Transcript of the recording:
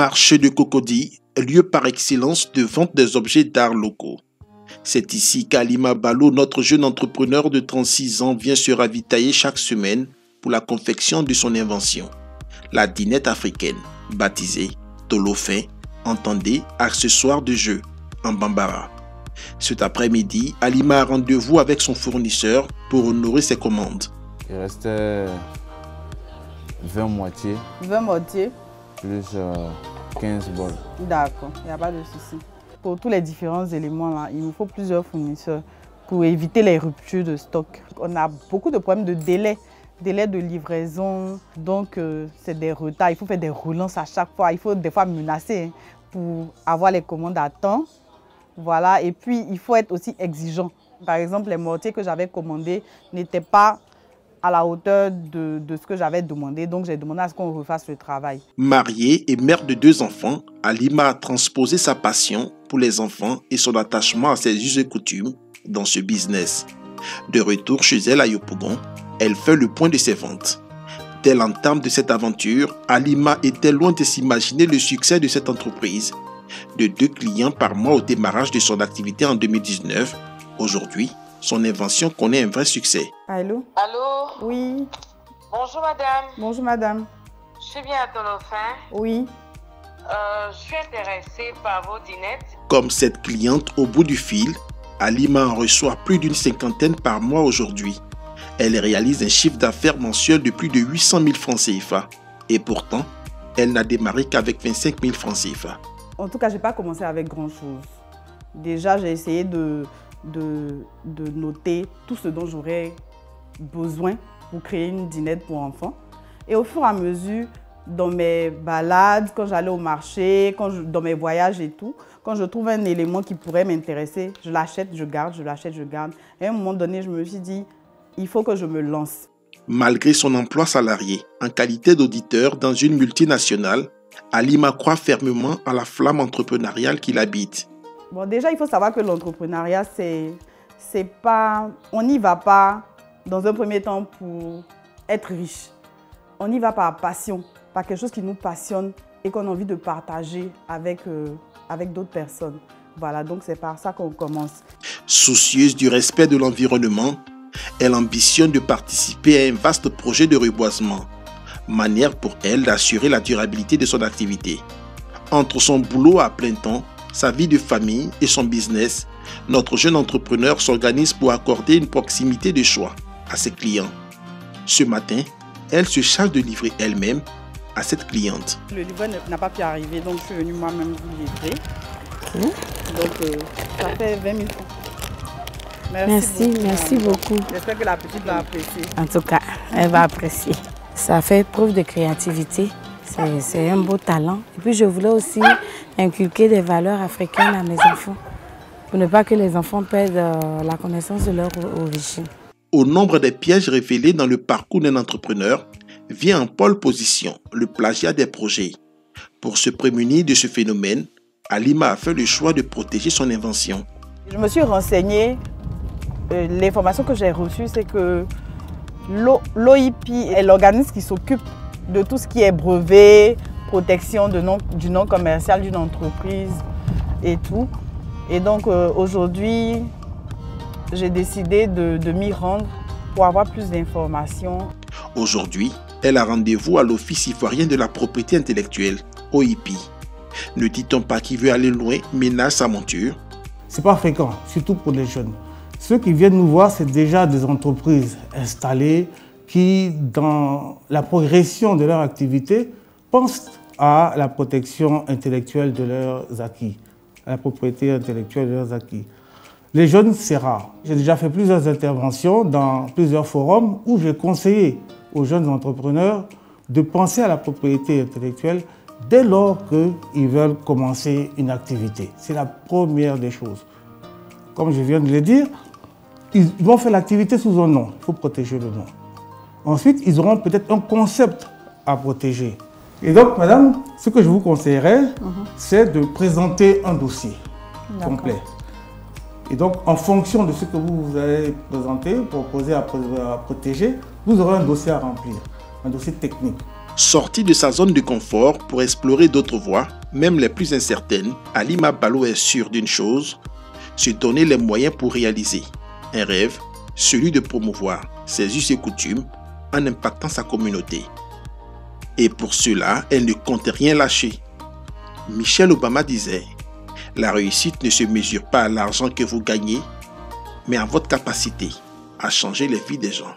Marché de Cocody, lieu par excellence de vente des objets d'art locaux. C'est ici qu'Halima Ballo, notre jeune entrepreneur de 36 ans, vient se ravitailler chaque semaine pour la confection de son invention. La dinette africaine, baptisée Tolofin, entendez accessoire de jeu, en bambara. Cet après-midi, Halima a rendez-vous avec son fournisseur pour honorer ses commandes. Il restait 20 moitiés. 20 moitiés. Plus 15 bols. D'accord, il n'y a pas de souci. Pour tous les différents éléments, là, il nous faut plusieurs fournisseurs pour éviter les ruptures de stock. On a beaucoup de problèmes de délai de livraison, donc c'est des retards. Il faut faire des relances à chaque fois. Il faut des fois menacer pour avoir les commandes à temps. Voilà. Et puis, il faut être aussi exigeant. Par exemple, les mortiers que j'avais commandés n'étaient pas à la hauteur de ce que j'avais demandé. Donc, j'ai demandé à ce qu'on refasse le travail. Mariée et mère de 2 enfants, Halima a transposé sa passion pour les enfants et son attachement à ses us et coutumes dans ce business. De retour chez elle à Yopougon, elle fait le point de ses ventes. Dès l'entame de cette aventure, Halima était loin de s'imaginer le succès de cette entreprise. De 2 clients par mois au démarrage de son activité en 2019, aujourd'hui, son invention connaît un vrai succès. Allô? Allô? Oui. Bonjour madame. Bonjour madame. Je suis bien à Tolofin. Oui. Je suis intéressée par vos dinettes. Comme cette cliente au bout du fil, Halima en reçoit plus d'une 50aine par mois aujourd'hui. Elle réalise un chiffre d'affaires mensuel de plus de 800 000 francs CFA. Et pourtant, elle n'a démarré qu'avec 25 000 francs CFA. En tout cas, je n'ai pas commencé avec grand-chose. Déjà, j'ai essayé de noter tout ce dont j'aurais besoin pour créer une dinette pour enfants. Et au fur et à mesure, dans mes balades, quand j'allais au marché, dans mes voyages et tout, quand je trouve un élément qui pourrait m'intéresser, je l'achète, je garde, je l'achète, je garde. Et à un moment donné, je me suis dit, il faut que je me lance. Malgré son emploi salarié, en qualité d'auditeur dans une multinationale, Halima croit fermement à la flamme entrepreneuriale qui l'habite. Bon, déjà, il faut savoir que l'entrepreneuriat, c'est pas... On n'y va pas, dans un premier temps, pour être riche. On y va par passion, par quelque chose qui nous passionne et qu'on a envie de partager avec d'autres personnes. Voilà, donc c'est par ça qu'on commence. Soucieuse du respect de l'environnement, elle ambitionne de participer à un vaste projet de reboisement, manière pour elle d'assurer la durabilité de son activité. Entre son boulot à plein temps, sa vie de famille et son business, notre jeune entrepreneur s'organise pour accorder une proximité de choix à ses clients. Ce matin, elle se charge de livrer elle-même à cette cliente. Le livreur n'a pas pu arriver, donc je suis venue moi-même vous livrer. Donc ça fait 20 000 francs. Merci beaucoup. J'espère que la petite va apprécier. En tout cas, elle va apprécier. Ça fait preuve de créativité. C'est un beau talent. Et puis je voulais aussi inculquer des valeurs africaines à mes enfants, pour ne pas que les enfants perdent la connaissance de leur origine. Au nombre des pièges révélés dans le parcours d'un entrepreneur, vient en pole position le plagiat des projets. Pour se prémunir de ce phénomène, Halima a fait le choix de protéger son invention. Je me suis renseignée. L'information que j'ai reçue, c'est que l'OIP est l'organisme qui s'occupe de tout ce qui est brevet, protection du nom commercial d'une entreprise et tout. Et donc aujourd'hui, j'ai décidé de m'y rendre pour avoir plus d'informations. Aujourd'hui, elle a rendez-vous à l'Office ivoirien de la propriété intellectuelle, OIP. Ne dit-on pas qui veut aller loin ménage sa monture? C'est pas fréquent, surtout pour les jeunes. Ceux qui viennent nous voir, c'est déjà des entreprises installées qui, dans la progression de leur activité, pensent à la protection intellectuelle de leurs acquis, à la propriété intellectuelle de leurs acquis. Les jeunes, c'est rare. J'ai déjà fait plusieurs interventions dans plusieurs forums où j'ai conseillé aux jeunes entrepreneurs de penser à la propriété intellectuelle dès lors qu'ils veulent commencer une activité. C'est la première des choses. Comme je viens de le dire, ils vont faire l'activité sous un nom. Il faut protéger le nom. Ensuite, ils auront peut-être un concept à protéger. Et donc, madame, ce que je vous conseillerais, c'est de présenter un dossier complet. Et donc, en fonction de ce que vous allez présenter, proposer à protéger, vous aurez un dossier à remplir, un dossier technique. Sortie de sa zone de confort pour explorer d'autres voies, même les plus incertaines, Halima Ballo est sûre d'une chose, se donner les moyens pour réaliser un rêve, celui de promouvoir ses us et coutumes en impactant sa communauté. Et pour cela, elle ne compte rien lâcher. Michelle Obama disait, « La réussite ne se mesure pas à l'argent que vous gagnez, mais à votre capacité à changer les vies des gens. »